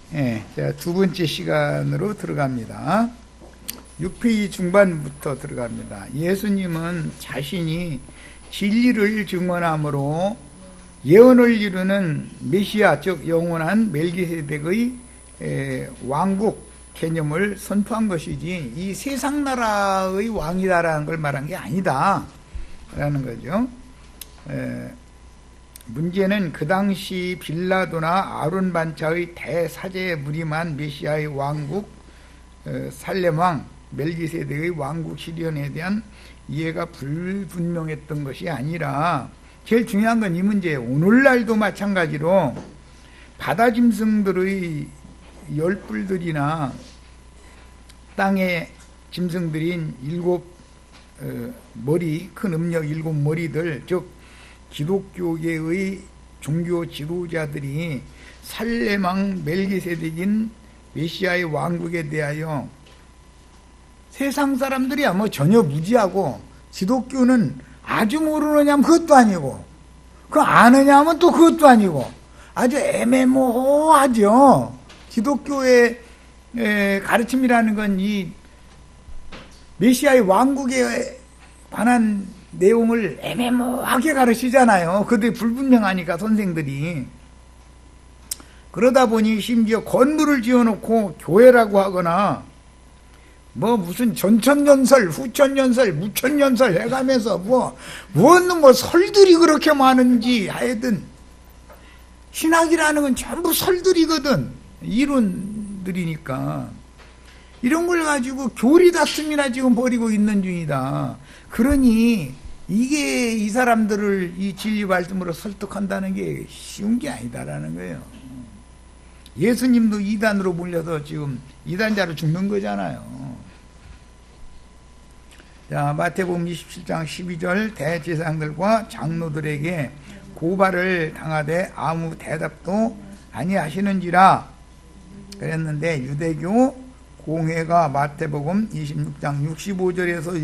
자, 두 번째 시간으로 들어갑니다. 6페이지 중반부터 들어갑니다. 예수님은 자신이 진리를 증언함으로 예언을 이루는 메시아, 즉 영원한 멜기세덱의 왕국 개념을 선포한 것이지 이 세상 나라의 왕이다라는 걸 말한 게 아니다 라는 거죠. 문제는 그 당시 빌라도나 아론 반차의 대사제에 무림한 메시아의 왕국, 살렘왕 멜기세덱의 왕국 실현에 대한 이해가 불분명했던 것이 아니라, 제일 중요한 건 이 문제예요. 오늘날도 마찬가지로 바다 짐승들의 열뿔들이나 땅의 짐승들인 머리, 큰 음력 7머리들, 즉 기독교계의 종교 지도자들이 살렘왕 멜기세덱인 메시아의 왕국에 대하여 세상 사람들이야 뭐 전혀 무지하고, 기독교는 아주 모르느냐면 그것도 아니고, 그 아느냐면 또 그것도 아니고, 아주 애매모호하죠. 기독교의 가르침이라는 건 이 메시아의 왕국에 관한 내용을 애매모호하게 가르치잖아요. 그들이 불분명하니까 선생들이. 그러다 보니 심지어 건물을 지어놓고 교회라고 하거나 뭐 무슨 전천년설, 후천년설, 무천년설 해가면서 뭐 설들이 그렇게 많은지, 하여튼 신학이라는 건 전부 설들이거든. 이론들이니까. 이런 걸 가지고 교리 다툼이나 지금 벌이고 있는 중이다. 그러니 이게 이 사람들을 이 진리 말씀으로 설득한다는 게 쉬운 게 아니다라는 거예요. 예수님도 이단으로 몰려서 지금 이단자로 죽는 거잖아요. 자, 마태복음 27장 12절, 대제사장들과 장로들에게 고발을 당하되 아무 대답도 아니하시는지라 그랬는데, 유대교 공회가 마태복음 26장 65절에서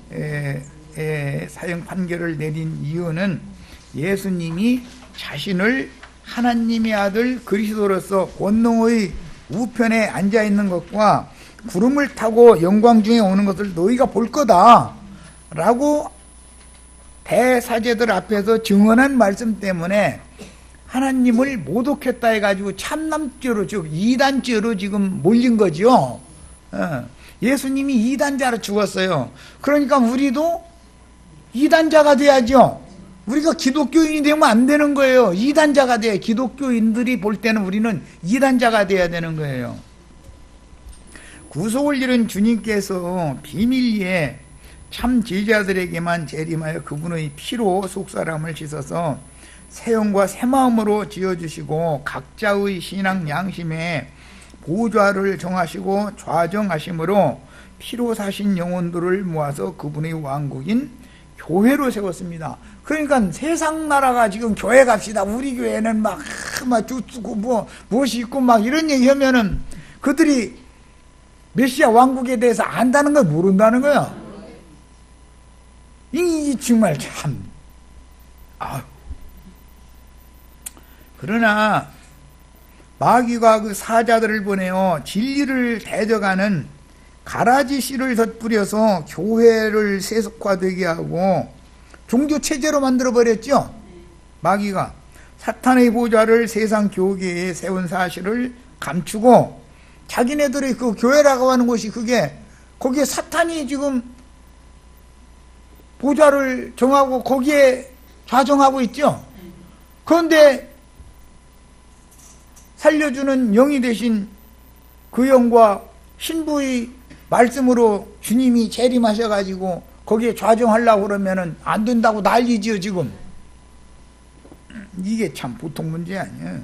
66절에 사형 판결을 내린 이유는 예수님이 자신을 하나님의 아들 그리스도로서 권능의 우편에 앉아있는 것과 구름을 타고 영광 중에 오는 것을 너희가 볼 거다 라고 대사제들 앞에서 증언한 말씀 때문에 하나님을 모독했다 해가지고 참남죄로, 즉 이단죄로 지금 몰린 거죠. 예수님이 이단자로 죽었어요. 그러니까 우리도 이단자가 돼야죠. 우리가 기독교인이 되면 안 되는 거예요. 이단자가 돼야, 기독교인들이 볼 때는 우리는 이단자가 돼야 되는 거예요. 구속을 이룬 주님께서 비밀리에 참 제자들에게만 재림하여 그분의 피로 속사람을 씻어서 새 영과 새 마음으로 지어주시고 각자의 신앙 양심에 보좌를 정하시고 좌정하심으로 피로 사신 영혼들을 모아서 그분의 왕국인 교회로 세웠습니다. 그러니까 세상 나라가 지금 교회 갑시다, 우리 교회는 막 주고 무엇이 있고 막 이런 얘기 하면은 그들이 메시아 왕국에 대해서 안다는 걸 모른다는 거야. 이 정말 참. 그러나 마귀가 그 사자들을 보내어 진리를 대적하는 가라지 씨를 덧뿌려서 교회를 세속화되게 하고 종교체제로 만들어버렸죠. 마귀가 사탄의 보좌를 세상 교계에 세운 사실을 감추고, 자기네들의 그 교회라고 하는 곳이 거기에 사탄이 지금 보좌를 정하고 거기에 좌정하고 있죠. 그런데 살려주는 영이 되신 그 영과 신부의 말씀으로 주님이 재림하셔가지고 거기에 좌정하려고 그러면은 안 된다고 난리지요, 지금. 이게 참 보통 문제 아니에요.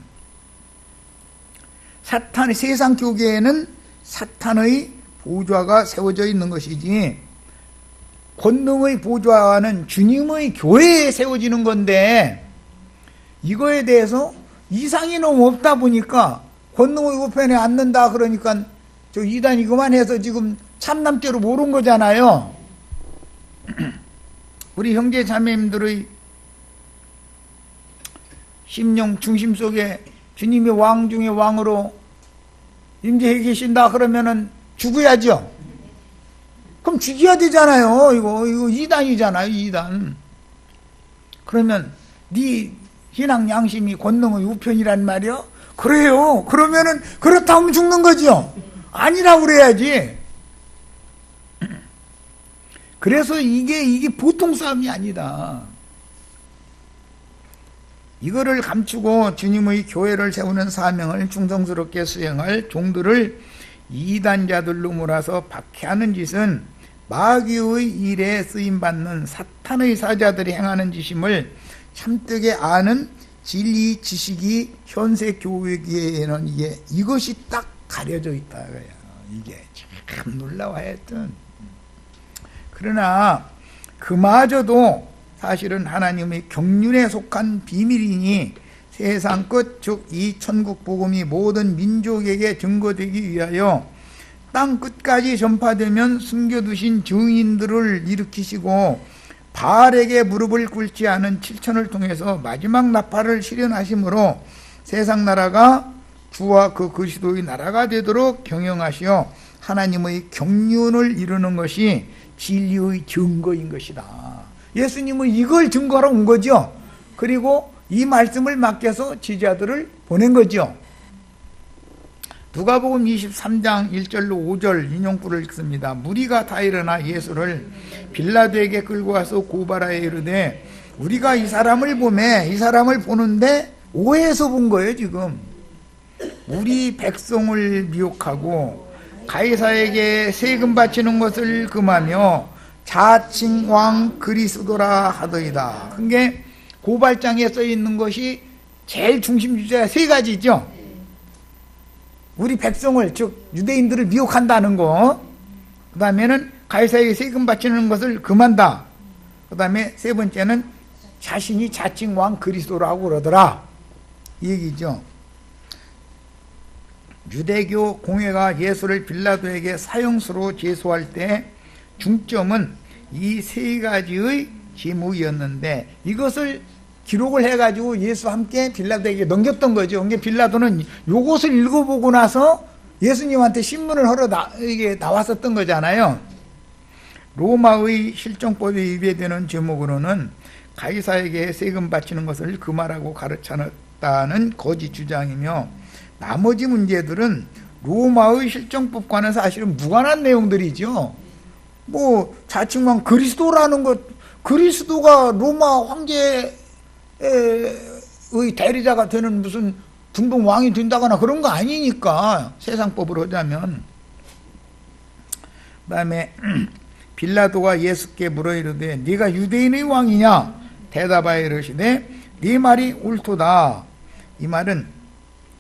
세상 교계에는 사탄의 보좌가 세워져 있는 것이지, 권능의 보좌는 주님의 교회에 세워지는 건데, 이거에 대해서 이상이 너무 없다 보니까 권능의 우편에 앉는다 그러니까 저 이단이 그만해서 지금 참남죄로 모른 거잖아요. 우리 형제 자매님들의 심령 중심 속에 주님이 왕 중에 왕으로 임재해 계신다 그러면은 죽어야죠. 그럼 죽여야 되잖아요. 이거 이단이잖아요, 이단. 그러면 네 신앙 양심이 권능의 우편이란 말이요? 그래요. 그러면은 그렇다면 죽는 거죠. 아니라고 그래야지. 그래서 이게 보통 싸움이 아니다. 이거를 감추고 주님의 교회를 세우는 사명을 충성스럽게 수행할 종들을 이단자들로 몰아서 박해하는 짓은 마귀의 일에 쓰임받는 사탄의 사자들이 행하는 짓임을 참되게 아는 진리 지식이 현세 교회에는 이것이 딱 가려져 있다. 이게 참 놀라워 하여튼. 그러나 그마저도 사실은 하나님의 경륜에 속한 비밀이니 세상 끝 즉 이 천국 복음이 모든 민족에게 증거되기 위하여 땅 끝까지 전파되면 숨겨두신 증인들을 일으키시고 바알에게 무릎을 꿇지 않은 7천을 통해서 마지막 나팔을 실현하심으로 세상 나라가 주와 그 그리스도의 나라가 되도록 경영하시어 하나님의 경륜을 이루는 것이 진리의 증거인 것이다. 예수님은 이걸 증거하러 온 거죠. 그리고 이 말씀을 맡겨서 지자들을 보낸 거죠. 누가복음 23장 1절로 5절 인용구를 읽습니다. 무리가 다 일어나 예수를 빌라도에게 끌고 와서 고발하여 이르되 우리가 이 사람을 보는데 오해해서 본 거예요. 지금 우리 백성을 미혹하고 가이사에게 세금 바치는 것을 금하며 자칭 왕 그리스도라 하더이다. 그게 고발장에 써 있는 것이 제일 중심 주제가 세 가지죠. 우리 백성을 즉 유대인들을 미혹한다는 거, 그 다음에는 가이사에게 세금 바치는 것을 금한다, 그 다음에 세 번째는 자신이 자칭 왕 그리스도라고 그러더라, 이 얘기죠. 유대교 공회가 예수를 빌라도에게 사형수로 제소할 때 중점은 이 세 가지의 제목이었는데 이것을 기록을 해가지고 예수와 함께 빌라도에게 넘겼던 거죠. 그러니까 빌라도는 요것을 읽어보고 나서 예수님한테 신문을 하러 나왔었던 거잖아요. 로마의 실정법에 위배되는 제목으로는 가이사에게 세금 바치는 것을 금하라고 가르쳤다는 거짓 주장이며, 나머지 문제들은 로마의 실정법과는 사실은 무관한 내용들이죠. 뭐 자칭왕 그리스도라는 것, 그리스도가 로마 황제의 대리자가 되는 무슨 둥둥 왕이 된다거나 그런 거 아니니까, 세상법으로 하자면. 그 다음에 빌라도가 예수께 물어 이르되 네가 유대인의 왕이냐? 대답하여 이르시되 네 말이 옳도다. 이 말은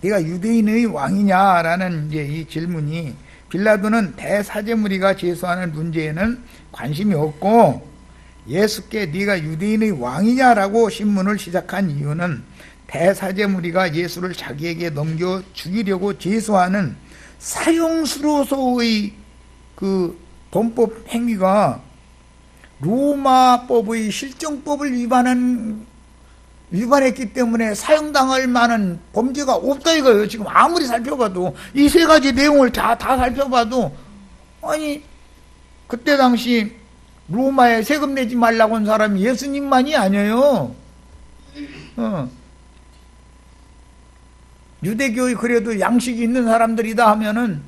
네가 유대인의 왕이냐라는 이제 이 질문이, 빌라도는 대사제무리가 제소하는 문제에는 관심이 없고 예수께 네가 유대인의 왕이냐라고 신문을 시작한 이유는 대사제무리가 예수를 자기에게 넘겨 죽이려고 제소하는 사형수로서의 그 범법 행위가 로마법의 실정법을 위반했기 때문에 사형당할 만한 범죄가 없다 이거예요. 지금 아무리 살펴봐도 이 세 가지 내용을 다 살펴봐도, 아니 그때 당시 로마에 세금 내지 말라고 한 사람이 예수님만이 아니에요. 유대교의 그래도 양식이 있는 사람들이다 하면은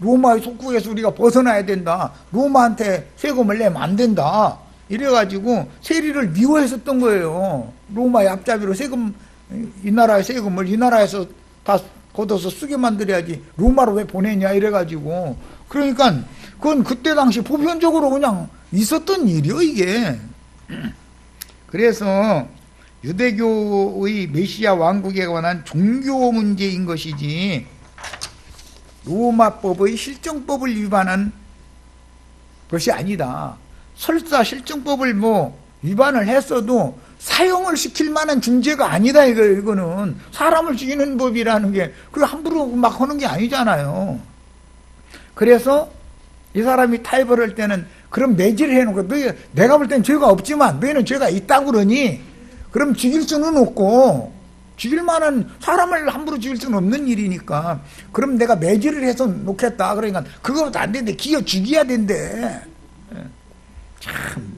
로마의 속국에서 우리가 벗어나야 된다, 로마한테 세금을 내면 안 된다, 이래가지고 세리를 미워했었던 거예요. 로마의 앞잡이로 세금, 이 나라의 세금을 이 나라에서 다 걷어서 쓰게 만들어야지 로마로 왜 보내냐 이래가지고. 그러니까 그건 그때 당시 보편적으로 그냥 있었던 일이요 이게. 그래서 유대교의 메시아 왕국에 관한 종교 문제인 것이지 로마법의 실정법을 위반한 것이 아니다. 설사 실정법을 뭐 위반을 했어도 사형을 시킬 만한 중죄가 아니다 이거는. 사람을 죽이는 법이라는 게 그 함부로 막 하는 게 아니잖아요. 그래서 이 사람이 타협을 할 때는 그럼 매질을 해놓고, 내가 볼 땐 죄가 없지만 너희는 죄가 있다고 그러니 그럼 죽일 수는 없고 죽일 만한 사람을 함부로 죽일 수는 없는 일이니까. 그럼 내가 매질을 해서 놓겠다. 그러니까 그것도 안 되는데 기어 죽여야 된대. 참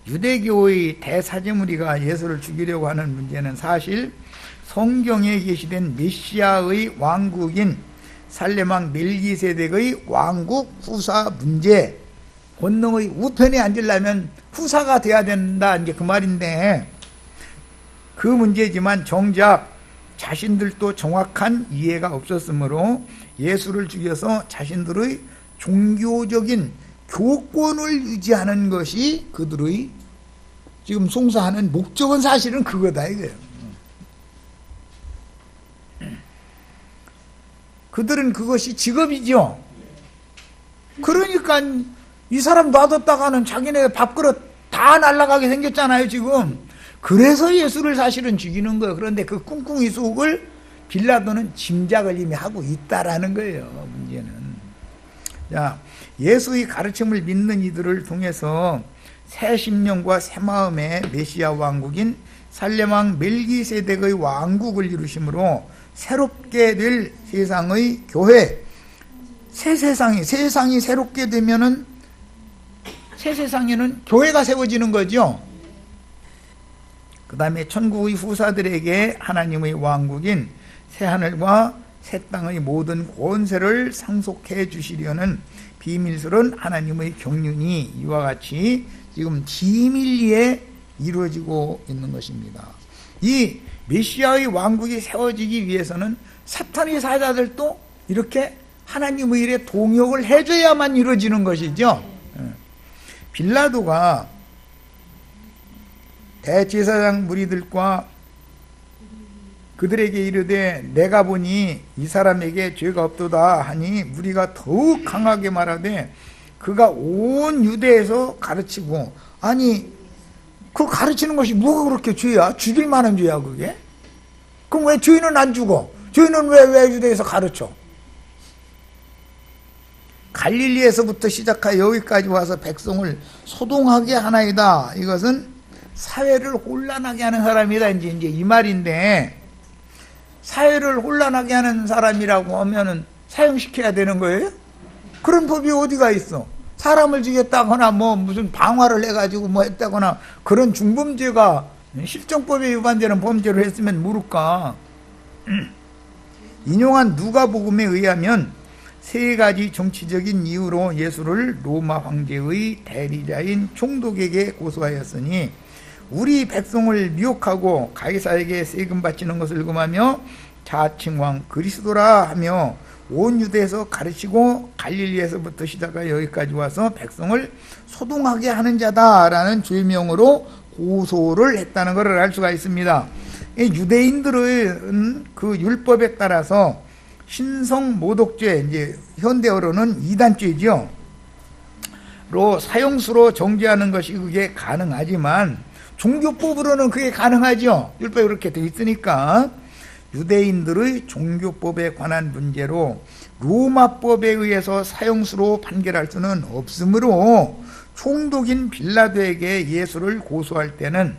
유대교의 대사제무리가 예수를 죽이려고 하는 문제는 사실 성경에 계시된 메시아의 왕국인 살레망 멜기세덱의 왕국 후사 문제, 권능의 우편에 앉으려면 후사가 돼야 된다, 이제 그 말인데, 그 문제지만 정작 자신들도 정확한 이해가 없었으므로 예수를 죽여서 자신들의 종교적인 교권을 유지하는 것이 그들의 지금 송사하는 목적은 사실은 그거다 이거예요. 그들은 그것이 직업이죠. 그러니까 이 사람 놔뒀다가는 자기네 밥그릇 다 날아가게 생겼잖아요 지금. 그래서 예수를 사실은 죽이는 거예요. 그런데 그 꿍꿍이 속을 빌라도는 짐작을 이미 하고 있다라는 거예요. 문제는. 자, 예수의 가르침을 믿는 이들을 통해서 새 심령과 새 마음의 메시아 왕국인 살레망 멜기세덱의 왕국을 이루심으로 새롭게 될 세상의 교회, 새 세상이 새롭게 되면은 새 세상에는 교회가 세워지는 거죠. 그 다음에 천국의 후사들에게 하나님의 왕국인 새하늘과 새 땅의 모든 권세를 상속해 주시려는 비밀스러운 하나님의 경륜이 이와 같이 지금 비밀리에 이루어지고 있는 것입니다. 이 메시아의 왕국이 세워지기 위해서는 사탄의 사자들도 이렇게 하나님의 일에 동역을 해줘야만 이루어지는 것이죠. 빌라도가 대제사장 무리들과 그들에게 이르되 내가 보니 이 사람에게 죄가 없도다 하니 무리가 더욱 강하게 말하되 그가 온 유대에서 가르치고, 아니 그 가르치는 것이 뭐가 그렇게 죄야? 죽일 만한 죄야 그게? 그럼 왜 죄인은 안 죽어? 죄인은 왜 유대에서 가르쳐? 갈릴리에서부터 시작하여 여기까지 와서 백성을 소동하게 하나이다. 이것은 사회를 혼란하게 하는 사람이다. 이제 이 말인데, 사회를 혼란하게 하는 사람이라고 하면은 사형시켜야 되는 거예요? 그런 법이 어디가 있어? 사람을 죽였다거나 뭐 무슨 방화를 해가지고 뭐 했다거나 그런 중범죄가 실정법에 위반되는 범죄를 했으면 모를까. 인용한 누가복음에 의하면 세 가지 정치적인 이유로 예수를 로마 황제의 대리자인 총독에게 고소하였으니 우리 백성을 미혹하고 가이사에게 세금 바치는 것을 금하며 자칭왕 그리스도라 하며 온 유대에서 가르치고 갈릴리에서부터 시작하여 여기까지 와서 백성을 소동하게 하는 자다라는 죄명으로 고소를 했다는 것을 알 수가 있습니다. 유대인들은 그 율법에 따라서 신성 모독죄, 이제 현대어로는 이단죄죠. 로 사형수로 정죄하는 것이 그게 가능하지만 종교법으로는 그게 가능하죠. 율법이 그렇게 돼 있으니까. 유대인들의 종교법에 관한 문제로 로마법에 의해서 사형수로 판결할 수는 없으므로 총독인 빌라도에게 예수를 고소할 때는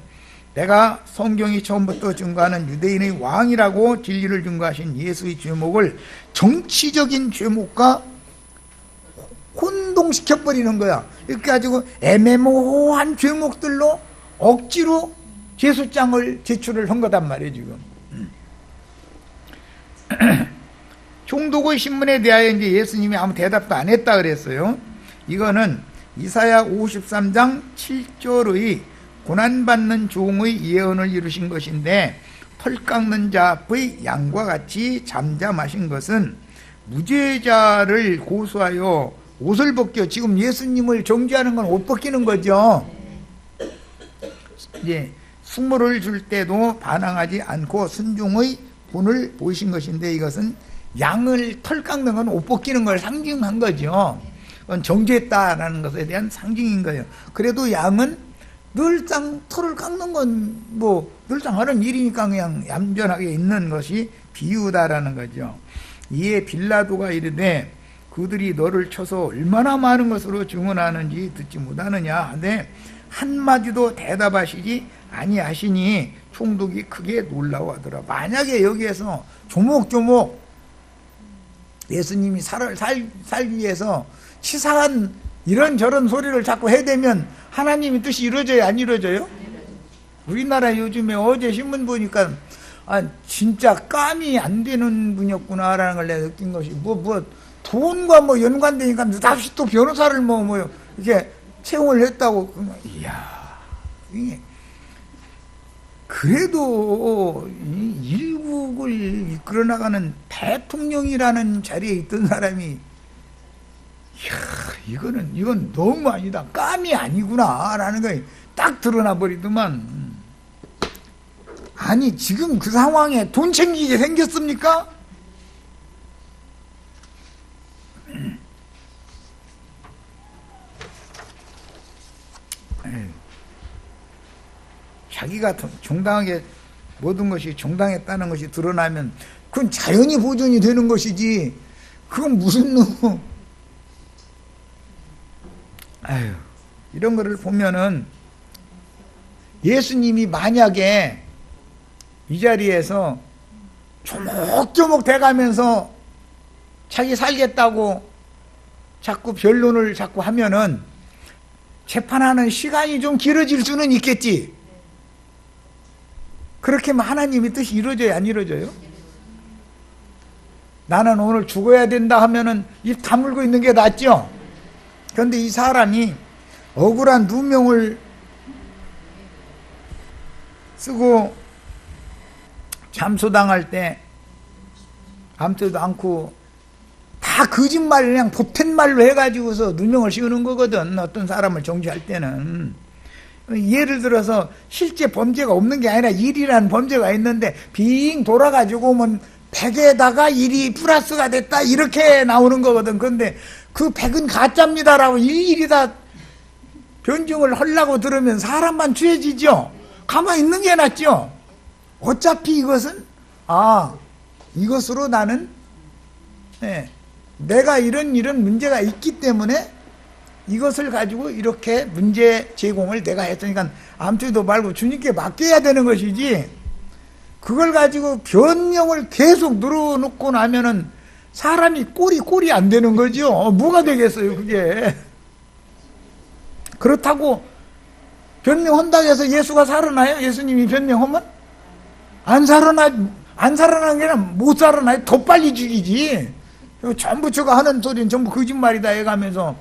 내가 성경이 처음부터 증거하는 유대인의 왕이라고 진리를 증거하신 예수의 죄목을 정치적인 죄목과 혼동시켜버리는 거야. 이렇게 가지고 애매모호한 죄목들로 억지로 제소장을 제출을 한 거단 말이에요 지금. 총독의 신문에 대하여 이제 예수님이 아무 대답도 안 했다 그랬어요. 이거는 이사야 53장 7절의 고난받는 종의 예언을 이루신 것인데, 털 깎는 자 앞의 양과 같이 잠잠하신 것은 무죄자를 고소하여 옷을 벗겨, 지금 예수님을 정죄하는 건 옷 벗기는 거죠. 이제 숙모를 줄 때도 반항하지 않고 순종의 본을 보이신 것인데, 이것은 양을 털 깎는 건 옷 벗기는 걸 상징한 거죠. 그건 정죄했다라는 것에 대한 상징인 거예요. 그래도 양은 늘상 털을 깎는 건 뭐 늘상 하는 일이니까 그냥 얌전하게 있는 것이 비유다라는 거죠. 이에 빌라도가 이르되 그들이 너를 쳐서 얼마나 많은 것으로 증언하는지 듣지 못하느냐 하되 한마디도 대답하시지 아니하시니 총독이 크게 놀라워하더라. 만약에 여기에서 조목조목 예수님이 살기 위해서 치사한 이런저런 소리를 자꾸 해대면 하나님의 뜻이 이루어져요, 안 이루어져요? 우리나라 요즘에 어제 신문 보니까 진짜 감이 안 되는 분이었구나라는 걸 내가 느낀 것이 돈과 연관되니까 다시 또 변호사를 이렇게 채용을 했다고. 이야, 이게 그래도 일국을 이끌어 나가는 대통령이라는 자리에 있던 사람이 이건 너무 아니다. 감이 아니구나라는 게 딱 드러나 버리더만. 아니, 지금 그 상황에 돈 챙기게 생겼습니까? 자기가 정당하게 모든 것이 정당했다는 것이 드러나면 그건 자연히 보존이 되는 것이지, 그건 무슨 이런 거를 보면은 예수님이 만약에 이 자리에서 조목조목 돼가면서 자기 살겠다고 자꾸 변론을 자꾸 하면은 재판하는 시간이 좀 길어질 수는 있겠지. 그렇게 하면 하나님의 뜻이 이루어져요, 안 이루어져요? 나는 오늘 죽어야 된다 하면은 입 다물고 있는 게 낫죠? 그런데 이 사람이 억울한 누명을 쓰고 잠수당할 때 아무튼 않고 다 거짓말, 그냥 보탠 말로 해가지고서 누명을 씌우는 거거든. 어떤 사람을 정죄할 때는. 예를 들어서 실제 범죄가 없는 게 아니라 일이라는 범죄가 있는데 빙 돌아가지고 100에다가 1이 플러스가 됐다 이렇게 나오는 거거든. 그런데 그 100은 가짜입니다라고 일일이 다 변증을 하려고 들으면 사람만 죄지죠. 가만히 있는 게 낫죠. 어차피 이것은 이것으로 나는 내가 이런 문제가 있기 때문에 이것을 가지고 이렇게 문제 제공을 내가 했으니까 아무튼 말고 주님께 맡겨야 되는 것이지, 그걸 가지고 변명을 계속 늘어놓고 나면은 사람이 꼴이 안 되는 거죠. 뭐가 되겠어요, 그게. 그렇다고 변명한다고 해서 예수가 살아나요? 예수님이 변명하면? 안 살아나는 게 아니라 못 살아나요. 더 빨리 죽이지. 전부 저가 하는 소리는 전부 거짓말이다 해가면서,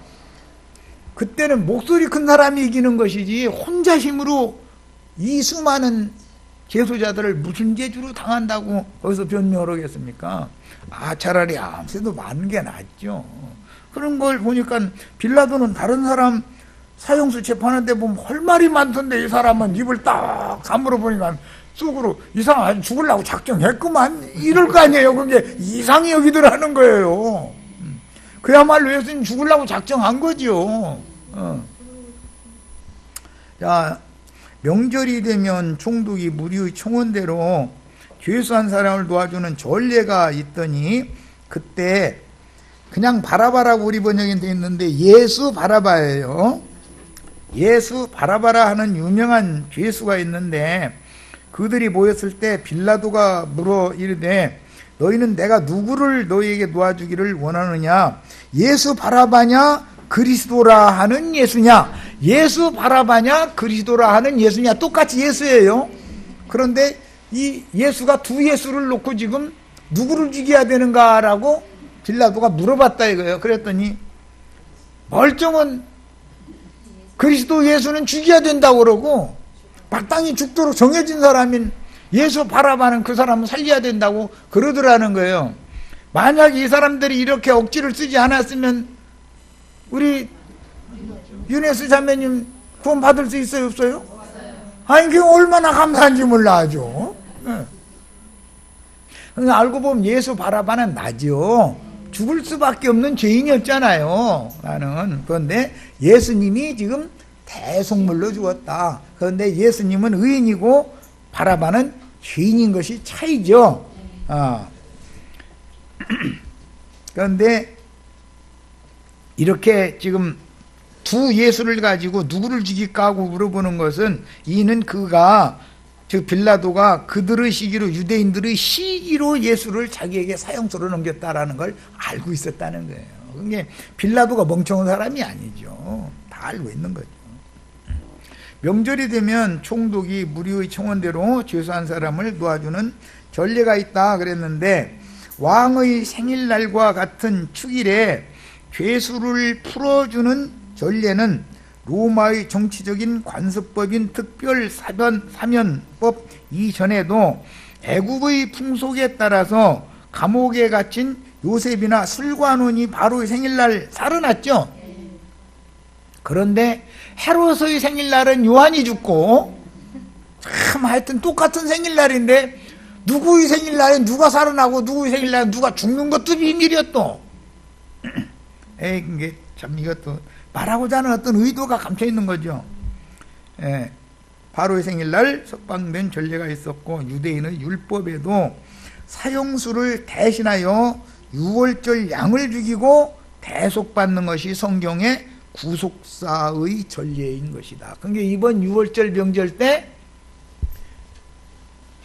그때는 목소리 큰 사람이 이기는 것이지 혼자 힘으로 이 수많은 재소자들을 무슨 재주로 당한다고 거기서 변명을 하겠습니까? 차라리 아무래도 많은 게 낫죠. 그런 걸 보니까 빌라도는 다른 사람 사형수 재판하는데 보면 할 말이 많던데 이 사람은 입을 딱 다물어 보니까 속으로 이 사람 아주 죽으려고 작정했구만 이럴 거 아니에요. 그게 이상히 여기더라는 거예요. 그야말로 예수님 죽으려고 작정한 거죠. 자, 명절이 되면 총독이 무리의 청원대로 죄수한 사람을 도와주는 전례가 있더니, 그때 그냥 바라바라고 우리 번역에 돼 있는데 예수 바라바예요. 예수 바라바라 하는 유명한 죄수가 있는데, 그들이 모였을 때 빌라도가 물어 이르되 너희는 내가 누구를 너희에게 놓아주기를 원하느냐? 예수 바라바냐 그리스도라 하는 예수냐? 예수 바라바냐 그리스도라 하는 예수냐? 똑같이 예수예요. 그런데 이 예수가 두 예수를 놓고 지금 누구를 죽여야 되는가라고 빌라도가 물어봤다 이거예요. 그랬더니 멀쩡한 그리스도 예수는 죽여야 된다고 그러고, 마땅히 죽도록 정해진 사람인 예수 바라바는 그 사람은 살려야 된다고 그러더라는 거예요. 만약 이 사람들이 이렇게 억지를 쓰지 않았으면 우리 윤혜수 자매님 구원 받을 수 있어요, 없어요? 아니, 그게 얼마나 감사한지 몰라죠. 알고 보면 예수 바라바는 나죠. 죽을 수밖에 없는 죄인이었잖아요, 나는. 그런데 예수님이 지금 대속물로 죽었다. 그런데 예수님은 의인이고 바라바는 죄인인 것이 차이죠. 그런데 이렇게 지금 두 예수를 가지고 누구를 죽일까 하고 물어보는 것은 이는 그가 즉 빌라도가 그들의 시기로 유대인들의 시기로 예수를 자기에게 사형수로 넘겼다라는 걸 알고 있었다는 거예요. 그게 빌라도가 멍청한 사람이 아니죠. 다 알고 있는 거죠. 명절이 되면 총독이 무리의 청원대로 죄수한 사람을 놓아주는 전례가 있다 그랬는데 왕의 생일날과 같은 축일에 죄수를 풀어주는 전례는 로마의 정치적인 관습법인 특별 사면법 이전에도 애국의 풍속에 따라서 감옥에 갇힌 요셉이나 술관원이 바로의 생일날 살아났죠. 그런데 헤롯의 생일날은 요한이 죽고 참 하여튼 똑같은 생일날인데 누구의 생일날에 누가 살아나고 누구의 생일날에 누가 죽는 것도 비밀이었 또. 이게 참 이것도 말하고자 하는 어떤 의도가 감춰 있는 거죠. 바로의 생일날 석방된 전례가 있었고 유대인의 율법에도 사형수를 대신하여 유월절 양을 죽이고 대속받는 것이 성경의 구속사의 전례인 것이다. 그러니까 이번 유월절 명절 때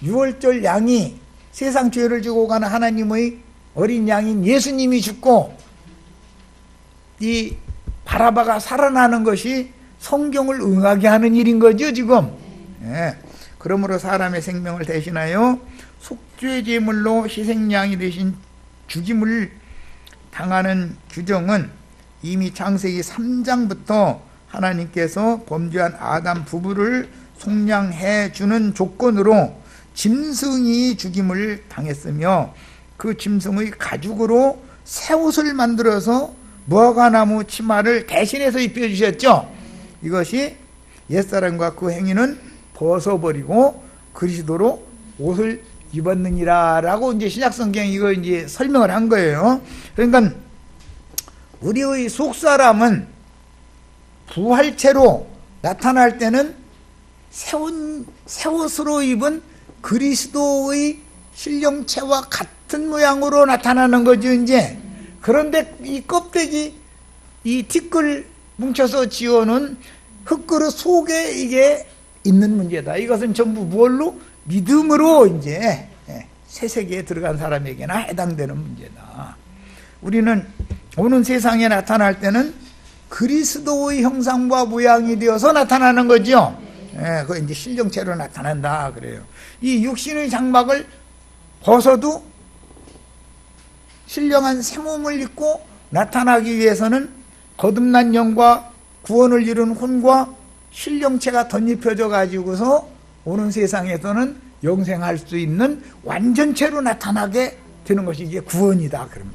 유월절 양이 세상 죄를 지고 가는 하나님의 어린 양인 예수님이 죽고 이 바라바가 살아나는 것이 성경을 응하게 하는 일인 거죠 지금. 그러므로 사람의 생명을 대신하여 속죄제물로 희생양이 대신 죽임을 당하는 규정은 이미 창세기 3장부터 하나님께서 범죄한 아담 부부를 속량해 주는 조건으로 짐승이 죽임을 당했으며 그 짐승의 가죽으로 새 옷을 만들어서 무화과나무 치마를 대신해서 입혀주셨죠. 이것이 옛사람과 그 행위는 벗어버리고 그리스도로 옷을 입었느니라 라고 이제 신약성경이 이거 이제 설명을 한 거예요. 그러니까 우리의 속사람은 부활체로 나타날 때는 새 옷으로 입은 그리스도의 신령체와 같은 모양으로 나타나는 거죠 이제. 그런데 이 껍데기 이 티끌 뭉쳐서 지어놓은 흙그릇 속에 이게 있는 문제다. 이것은 전부 무엇로? 믿음으로 이제 새 세계에 들어간 사람에게나 해당되는 문제다. 우리는 오는 세상에 나타날 때는 그리스도의 형상과 모양이 되어서 나타나는 거죠. 그거 이제 신령체로 나타난다 그래요. 이 육신의 장막을 벗어도 신령한 새몸을 입고 나타나기 위해서는 거듭난 영과 구원을 이룬 혼과 신령체가 덧입혀져 가지고서 오는 세상에서는 영생할 수 있는 완전체로 나타나게 되는 것이 이게 구원이다 그런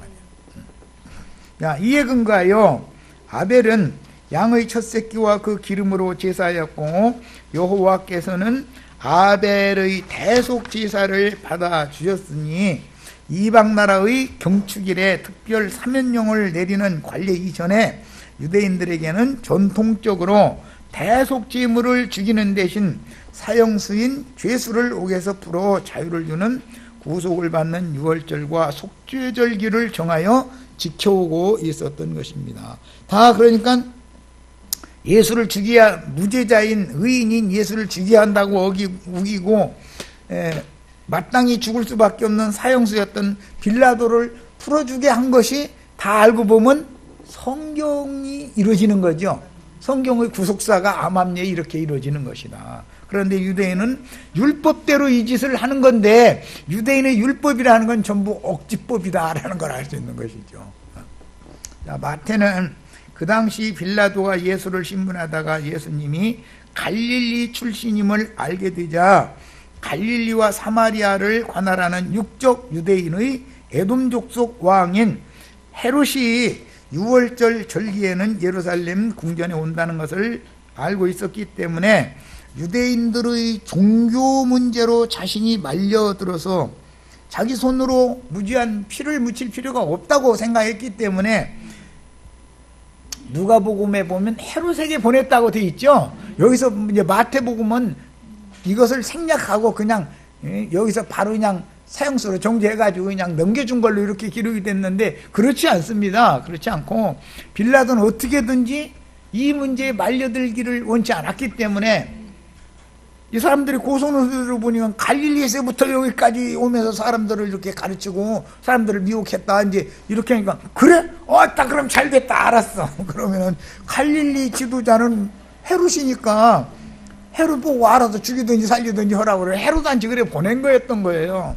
말이에요. 이에 근거하여 아벨은 양의 첫 새끼와 그 기름으로 제사하였고 여호와께서는 아벨의 대속 제사를 받아 주셨으니 이방 나라의 경축일에 특별 사면령을 내리는 관례 이전에 유대인들에게는 전통적으로 대속 제물을 죽이는 대신 사형수인 죄수를 옥에서 풀어 자유를 주는 구속을 받는 유월절과 속죄절기를 정하여 지켜오고 있었던 것입니다. 다 그러니까 예수를 죽여야 무죄자인 의인인 예수를 죽여야 한다고 우기고 마땅히 죽을 수밖에 없는 사형수였던 빌라도를 풀어주게 한 것이 다 알고 보면 성경이 이루어지는 거죠. 성경의 구속사가 암암리에 이렇게 이루어지는 것이다. 그런데 유대인은 율법대로 이 짓을 하는 건데 유대인의 율법이라는 건 전부 억지법이다라는 걸 알 수 있는 것이죠. 자, 마태는 그 당시 빌라도가 예수를 신문하다가 예수님이 갈릴리 출신임을 알게 되자 갈릴리와 사마리아를 관할하는 육적 유대인의 에돔 족속 왕인 헤롯이 유월절 절기에는 예루살렘 궁전에 온다는 것을 알고 있었기 때문에 유대인들의 종교 문제로 자신이 말려들어서 자기 손으로 무지한 피를 묻힐 필요가 없다고 생각했기 때문에 누가복음에 보면 헤롯에게 보냈다고 돼 있죠. 여기서 이제 마태복음은 이것을 생략하고 그냥 여기서 바로 그냥 사형수로 정죄해가지고 그냥 넘겨준 걸로 이렇게 기록이 됐는데 그렇지 않습니다. 그렇지 않고 빌라도는 어떻게든지 이 문제에 말려들기를 원치 않았기 때문에 이 사람들이 고소노들을 보니까 갈릴리에서부터 여기까지 오면서 사람들을 이렇게 가르치고 사람들을 미혹했다 이제 이렇게 하니까 그래? 딱 그럼 잘 됐다 알았어. 그러면은 갈릴리 지도자는 헤롯이니까 헤롯 보고 알아서 죽이든지 살리든지 하라고 그래. 헤롯한테 그래 보낸 거였던 거예요.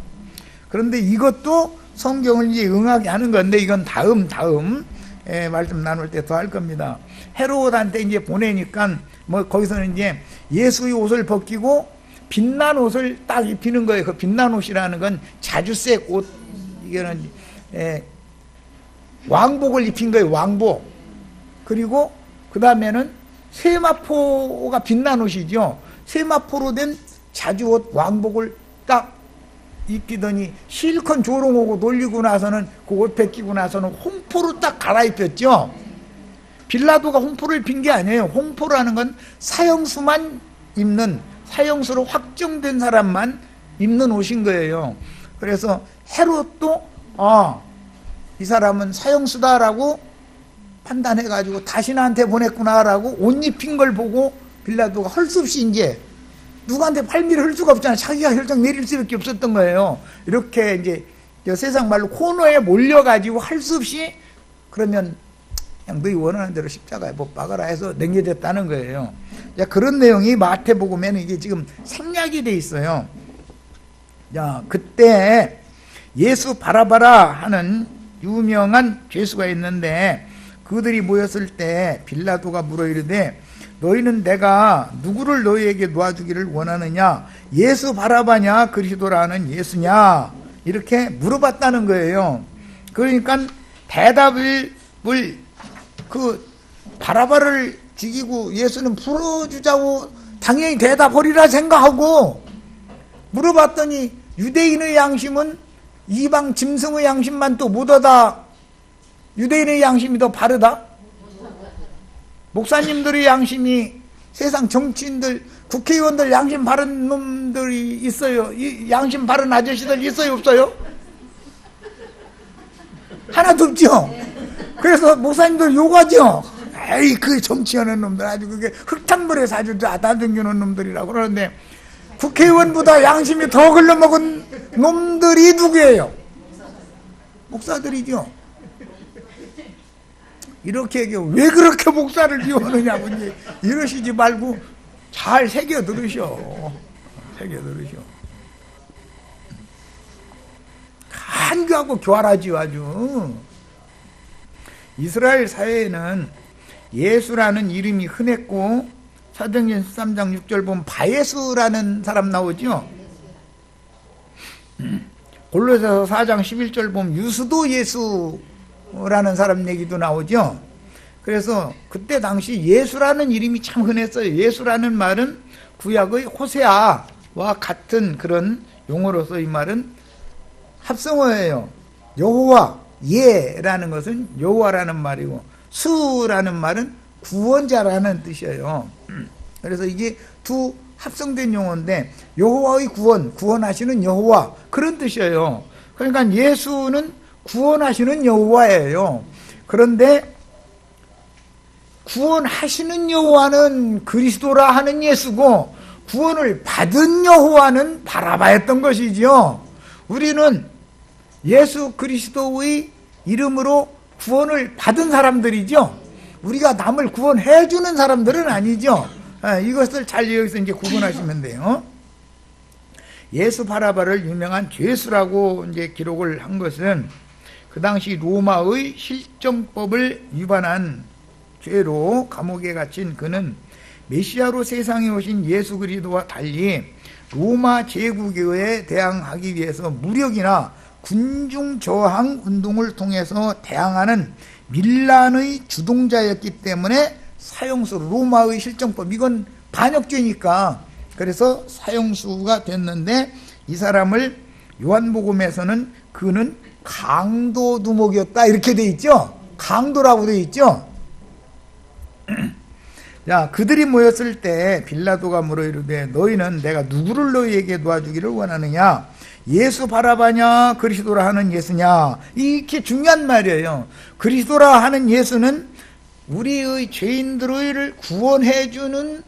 그런데 이것도 성경을 이제 응하게 하는 건데 이건 다음 말씀 나눌 때 더 할 겁니다. 헤롯한테 이제 보내니까 뭐 거기서는 이제 예수의 옷을 벗기고 빛난 옷을 딱 입히는 거예요. 그 빛난 옷이라는 건 자주색 옷, 이거는 왕복을 입힌 거예요. 왕복. 그리고 그 다음에는 세마포가 빛난 옷이죠. 세마포로 된 자주옷 왕복을 딱 입히더니 실컷 조롱하고 놀리고 나서는 그 옷 벗기고 나서는 홍포로 딱 갈아입혔죠. 빌라도가 홍포를 입힌 게 아니에요. 홍포라는 건 사형수만 입는, 사형수로 확정된 사람만 입는 옷인 거예요. 그래서 헤롯도 이 사람은 사형수다라고 판단해가지고 다시 나한테 보냈구나라고 옷 입힌 걸 보고 빌라도가 할 수 없이 이제 누구한테 팔미를 할 수가 없잖아요. 자기가 결정 내릴 수밖에 없었던 거예요. 이렇게 이제 세상 말로 코너에 몰려가지고 할 수 없이 그러면 그냥 너희 원하는 대로 십자가에 못 박아라 해서 넘겨졌다는 거예요. 자, 그런 내용이 마태복음에는 이게 지금 생략이 돼 있어요. 자, 그때 예수 바라바라 하는 유명한 죄수가 있는데 그들이 모였을 때 빌라도가 물어 이르되 너희는 내가 누구를 너희에게 놓아주기를 원하느냐? 예수 바라바냐? 그리스도라는 예수냐? 이렇게 물어봤다는 거예요. 그러니까 대답을 그 바라바를 죽이고 예수는 풀어주자고 당연히 대답하리라 생각하고 물어봤더니 유대인의 양심은 이방 짐승의 양심만 또 못하다 유대인의 양심이 더 바르다? 목사님들의 양심이 세상 정치인들 국회의원들 양심 바른 놈들이 있어요. 이 양심 바른 아저씨들 있어요 없어요? 하나도 없죠. 그래서 목사님들 욕하죠. 에이 그 정치하는 놈들 아주 그게 흙탕물에 사주 다 던지는 놈들이라고 그러는데 국회의원보다 양심이 더 글러먹은 놈들이 누구예요? 목사들이죠. 이렇게 얘기해. 왜 그렇게 목사를 비워느냐고 이러시지 말고 잘 새겨 들으셔. 새겨 들으셔. 간교하고 교활하지요 아주. 이스라엘 사회에는 예수라는 이름이 흔했고 사도행전 13장 6절 보면 바예수라는 사람 나오죠. 골로새서 4장 11절 보면 유수도 예수라는 사람 얘기도 나오죠. 그래서 그때 당시 예수라는 이름이 참 흔했어요. 예수라는 말은 구약의 호세아와 같은 그런 용어로서 이 말은 합성어예요. 여호와 예라는 것은 여호와라는 말이고 수라는 말은 구원자라는 뜻이에요. 그래서 이게 두 합성된 용어인데 여호와의 구원하시는 여호와 그런 뜻이에요. 그러니까 예수는 구원하시는 여호와예요. 그런데 구원하시는 여호와는 그리스도라 하는 예수고 구원을 받은 여호와는 바라바였던 것이죠. 우리는 예수 그리스도의 이름으로 구원을 받은 사람들이죠. 우리가 남을 구원해 주는 사람들은 아니죠. 이것을 잘 여기서 이제 구분하시면 돼요. 예수 바라바를 유명한 죄수라고 이제 기록을 한 것은 그 당시 로마의 실정법을 위반한 죄로 감옥에 갇힌 그는 메시아로 세상에 오신 예수 그리스도와 달리 로마 제국에 대항하기 위해서 무력이나 군중 저항 운동을 통해서 대항하는 밀란의 주동자였기 때문에 사형수, 로마의 실정법, 이건 반역죄니까 그래서 사형수가 됐는데 이 사람을 요한복음에서는 그는 강도 두목이었다 이렇게 돼 있죠. 강도라고 돼 있죠. 자, 그들이 모였을 때 빌라도가 물어 이르되 너희는 내가 누구를 너희에게 놓아주기를 원하느냐? 예수 바라바냐 그리스도라 하는 예수냐? 이렇게 중요한 말이에요. 그리스도라 하는 예수는 우리의 죄인들을 구원해주는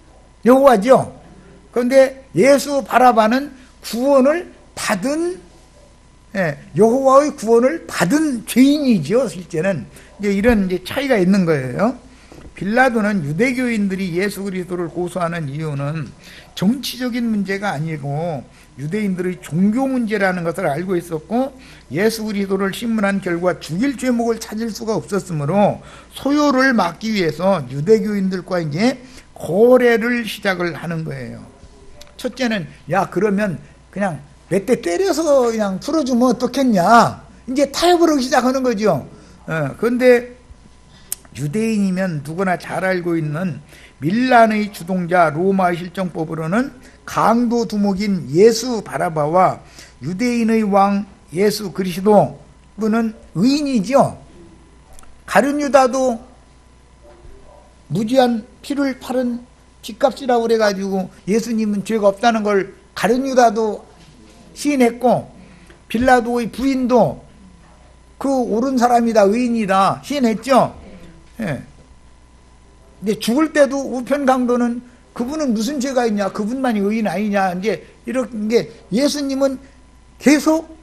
여호와죠. 그런데 예수 바라바는 구원을 받은, 여호와의 구원을 받은 죄인이죠. 실제는 이제 이런 이제 차이가 있는 거예요. 빌라도는 유대교인들이 예수 그리스도를 고소하는 이유는 정치적인 문제가 아니고 유대인들의 종교 문제라는 것을 알고 있었고, 예수 그리스도를 신문한 결과 죽일 죄목을 찾을 수가 없었으므로 소요를 막기 위해서 유대교인들과 이제 거래를 시작을 하는 거예요. 첫째는, 야, 그러면 그냥 몇 대 때려서 그냥 풀어주면 어떻겠냐, 이제 타협을 하기 시작하는 거죠. 그런데 유대인이면 누구나 잘 알고 있는 밀란의 주동자 로마 실정법으로는 강도 두목인 예수 바라바와 유대인의 왕 예수 그리스도, 그는 의인이죠. 가룟 유다도 무지한 피를 팔은 죗값이라고 그래가지고 예수님은 죄가 없다는 걸 가룟 유다도 시인했고, 빌라도의 부인도 그 옳은 사람이다, 의인이다 시인했죠. 근데 죽을 때도 우편 강도는 그분은 무슨 죄가 있냐, 그분만이 의인 아니냐, 이제 이런 게, 예수님은 계속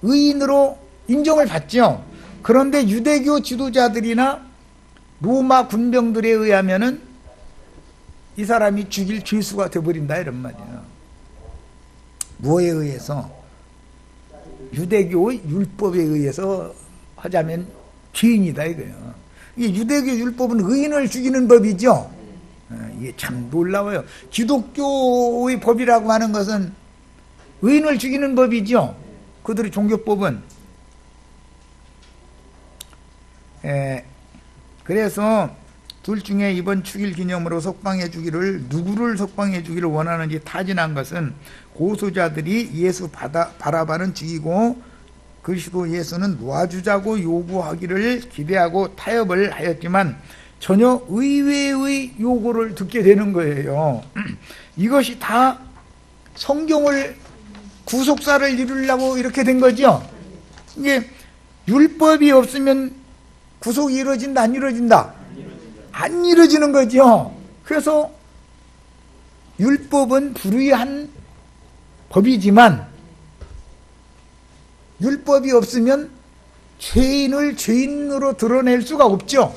의인으로 인정을 받죠. 그런데 유대교 지도자들이나 로마 군병들에 의하면은 이 사람이 죽일 죄수가 되어버린다, 이런 말이에요. 뭐에 의해서? 유대교의 율법에 의해서 하자면 죄인이다, 이거예요. 이 유대교 율법은 의인을 죽이는 법이죠. 이게 참 놀라워요. 기독교의 법이라고 하는 것은 의인을 죽이는 법이죠. 그들의 종교법은. 그래서 둘 중에 이번 축일 기념으로 석방해 주기를, 누구를 석방해 주기를 원하는지 타진한 것은 고소자들이 예수 바라바는 죽이고 그리스도 예수는 놓아주자고 요구하기를 기대하고 타협을 하였지만 전혀 의외의 요구를 듣게 되는 거예요. 이것이 다 성경을, 구속사를 이루려고 이렇게 된 거죠. 이게 율법이 없으면 구속이 이루어진다, 안 이루어진다? 안 이루어지는 거죠. 그래서 율법은 불의한 법이지만 율법이 없으면 죄인을 죄인으로 드러낼 수가 없죠.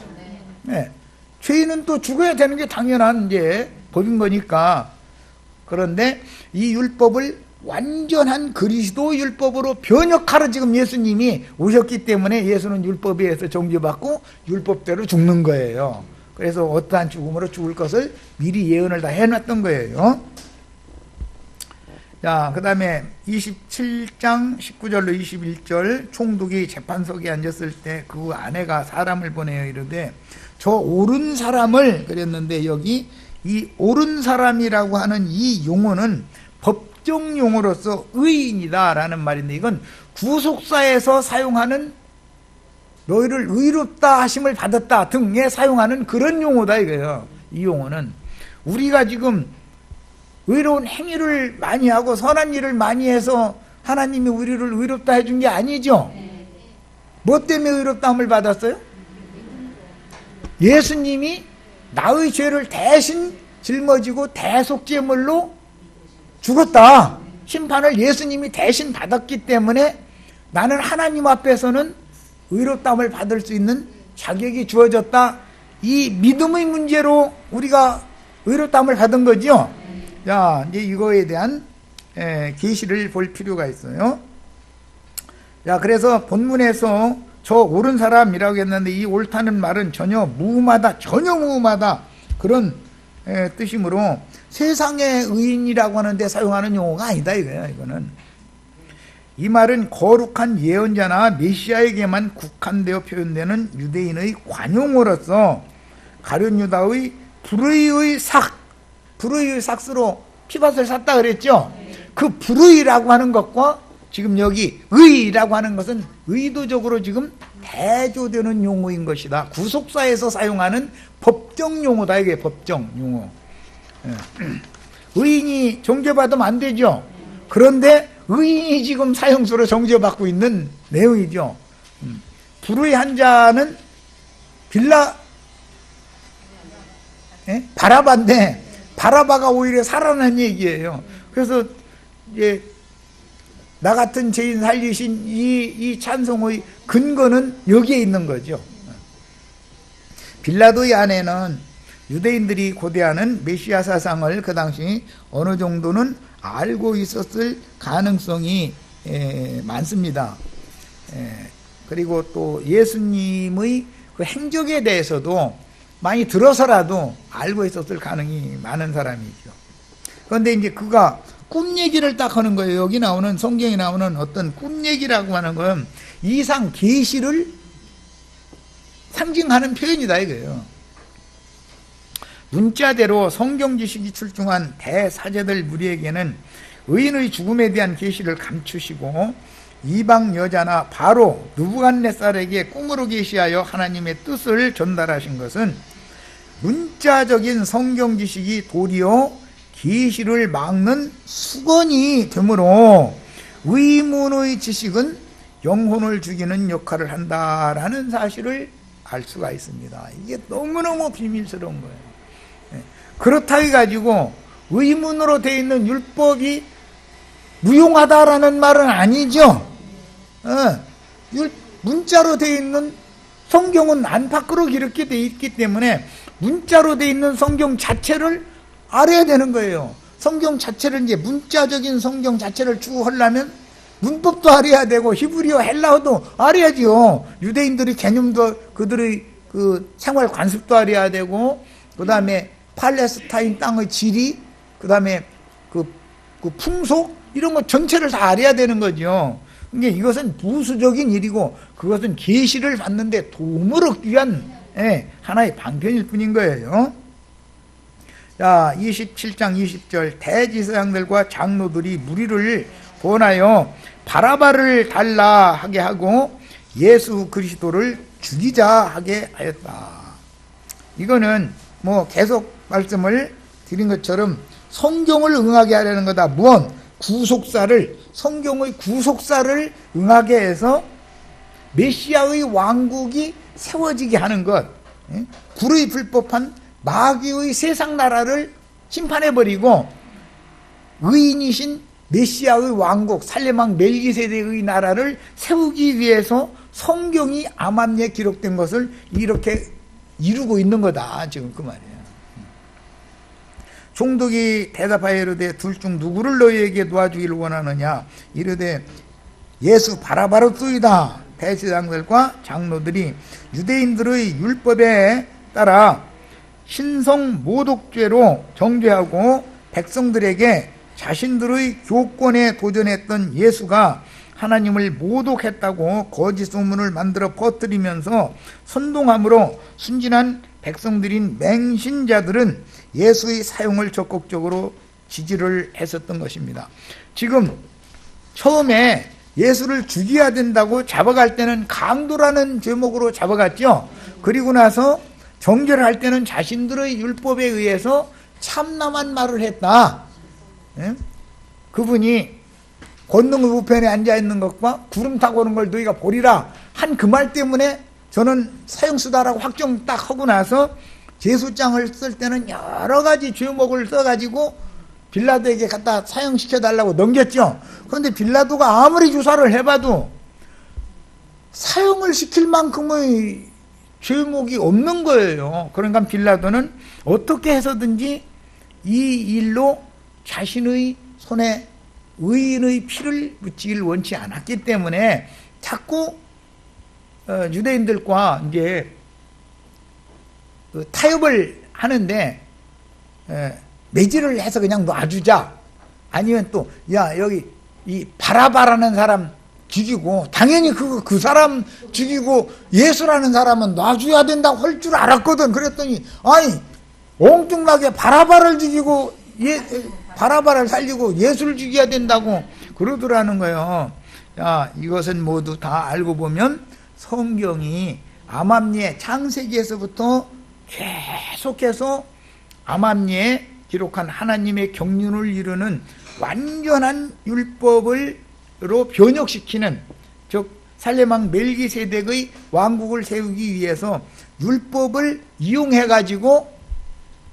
죄인은 또 죽어야 되는 게 당연한 이제 법인 거니까. 그런데 이 율법을 완전한 그리스도 율법으로 변혁하러 지금 예수님이 오셨기 때문에 예수는 율법에 의해서 정죄받고 율법대로 죽는 거예요. 그래서 어떠한 죽음으로 죽을 것을 미리 예언을 다 해놨던 거예요. 자, 그 다음에 27장 19절로 21절, 총독이 재판석에 앉았을 때 그 아내가 사람을 보내어 이르되 저 옳은 사람을, 그랬는데 여기 이 옳은 사람이라고 하는 이 용어는 법정 용어로서 의인이다 라는 말인데, 이건 구속사에서 사용하는 너희를 의롭다 하심을 받았다 등에 사용하는 그런 용어다 이거예요. 이 용어는 우리가 지금 의로운 행위를 많이 하고 선한 일을 많이 해서 하나님이 우리를 의롭다 해준 게 아니죠. 뭐 때문에 의롭다함을 받았어요? 예수님이 나의 죄를 대신 짊어지고 대속죄물로 죽었다. 심판을 예수님이 대신 받았기 때문에 나는 하나님 앞에서는 의롭다함을 받을 수 있는 자격이 주어졌다. 이 믿음의 문제로 우리가 의롭다함을 받은 거죠. 자, 이제 이거에 대한 계시를 볼 필요가 있어요. 자, 그래서 본문에서 저 옳은 사람이라고 했는데 이 옳다는 말은 전혀 무음하다, 전혀 무음하다 그런 뜻이므로 세상의 의인이라고 하는데 사용하는 용어가 아니다 이거야. 이거는 이 말은 거룩한 예언자나 메시아에게만 국한되어 표현되는 유대인의 관용어로서 가룟 유다의 불의의 삭, 불의의 삭스로 피밭을 샀다 그랬죠. 그 불의라고 하는 것과 지금 여기 의라고 하는 것은 의도적으로 지금 대조되는 용어인 것이다. 구속사에서 사용하는 법정 용어다. 이게 법정 용어. 의인이 정죄받으면 안 되죠. 그런데 의인이 지금 사형수로 정죄받고 있는 내용이죠. 불의 한 자는 바라바인데 바라바가 오히려 살아난 얘기예요. 그래서 이제 나 같은 죄인 살리신 이 찬송의 근거는 여기에 있는 거죠. 빌라도의 아내는 유대인들이 고대하는 메시아 사상을 그 당시 어느 정도는 알고 있었을 가능성이 많습니다. 그리고 또 예수님의 그 행적에 대해서도 많이 들어서라도 알고 있었을 가능이 많은 사람이죠. 그런데 이제 그가 꿈 얘기를 딱 하는 거예요. 여기 나오는 성경에 나오는 어떤 꿈 얘기라고 하는 건 이상 계시를 상징하는 표현이다 이거예요. 문자대로 성경 지식이 출중한 대사제들 무리에게는 의인의 죽음에 대한 계시를 감추시고 이방 여자나 바로 느부갓네살에게 꿈으로 계시하여 하나님의 뜻을 전달하신 것은 문자적인 성경 지식이 도리어 계시를 막는 수건이 되므로 의문의 지식은 영혼을 죽이는 역할을 한다라는 사실을 알 수가 있습니다. 이게 너무너무 비밀스러운 거예요. 그렇다 해가지고 의문으로 되어 있는 율법이 무용하다라는 말은 아니죠. 문자로 되어 있는 성경은 안팎으로 이렇게 되어 있기 때문에 문자로 되어 있는 성경 자체를 알아야 되는 거예요. 성경 자체를 이제 문자적인 성경 자체를 쭉 하려면 문법도 알아야 되고 히브리어 헬라어도 알아야지요. 유대인들의 개념도 그들의 그 생활 관습도 알아야 되고 그 다음에 팔레스타인 땅의 지리 그 다음에 그 풍속 이런 거 전체를 다 알아야 되는 거죠. 그러니까 이것은 부수적인 일이고 그것은 계시를 받는데 도움을 얻기 위한 하나의 방편일 뿐인 거예요. 자, 27장 20절 대지사장들과 장로들이 무리를 보내어 바라바를 달라 하게 하고 예수 그리스도를 죽이자 하게 하였다. 이거는 뭐 계속 말씀을 드린 것처럼 성경을 응하게 하려는 거다. 무언? 구속사를, 성경의 구속사를 응하게 해서 메시아의 왕국이 세워지게 하는 것, 불의 불법한 마귀의 세상 나라를 심판해버리고 의인이신 메시아의 왕국 살레망 멜기세덱의 나라를 세우기 위해서 성경이 암암리에 기록된 것을 이렇게 이루고 있는 거다. 지금 그 말이에요. 총독이 대답하여 이르되 둘 중 누구를 너희에게 도와주기를 원하느냐. 이르되 예수 바라바로소이다. 대제사장들과 장로들이 유대인들의 율법에 따라 신성 모독죄로 정죄하고 백성들에게 자신들의 교권에 도전했던 예수가 하나님을 모독했다고 거짓 소문을 만들어 퍼뜨리면서 선동함으로 순진한 백성들인 맹신자들은 예수의 사용을 적극적으로 지지를 했었던 것입니다. 지금 처음에 예수를 죽여야 된다고 잡아갈 때는 강도라는 제목으로 잡아갔죠. 그리고 나서 정죄를 할 때는 자신들의 율법에 의해서 참남한 말을 했다. 그분이 권능의 우편에 앉아있는 것과 구름 타고 오는 걸 너희가 보리라 한 그 말 때문에 저는 사형수다라고 확정 딱 하고 나서 제수장을 쓸 때는 여러 가지 죄목을 써가지고 빌라도에게 갖다 사형시켜달라고 넘겼죠. 그런데 빌라도가 아무리 조사를 해봐도 사형을 시킬 만큼의 죄목이 없는 거예요. 그러니까 빌라도는 어떻게 해서든지 이 일로 자신의 손에 의인의 피를 묻히기를 원치 않았기 때문에 자꾸 유대인들과 이제 타협을 하는데 매질을 해서 그냥 놔주자. 아니면 또 야 여기 이 바라바라는 사람 죽이고 당연히 그 사람 죽이고 예수라는 사람은 놔줘야 된다고 할 줄 알았거든. 그랬더니 아니 엉뚱하게 바라바를 죽이고 바라바를 살리고 예수를 죽여야 된다고 그러더라는 거예요. 자, 이것은 모두 다 알고 보면 성경이 암암리에 창세기에서부터 계속해서 암암리에 기록한 하나님의 경륜을 이루는 완전한 율법으로 변혁시키는, 즉 살레망 멜기세덱의 왕국을 세우기 위해서 율법을 이용해 가지고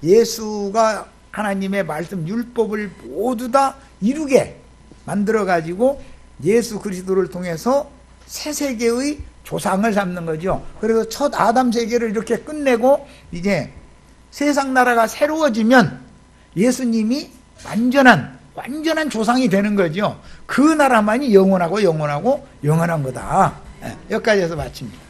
예수가 하나님의 말씀 율법을 모두 다 이루게 만들어 가지고 예수 그리스도를 통해서 새 세계의 조상을 삼는 거죠. 그래서 첫 아담 세계를 이렇게 끝내고 이제 세상 나라가 새로워지면 예수님이 완전한 조상이 되는 거죠. 그 나라만이 영원한 거다. 여기까지 해서 마칩니다.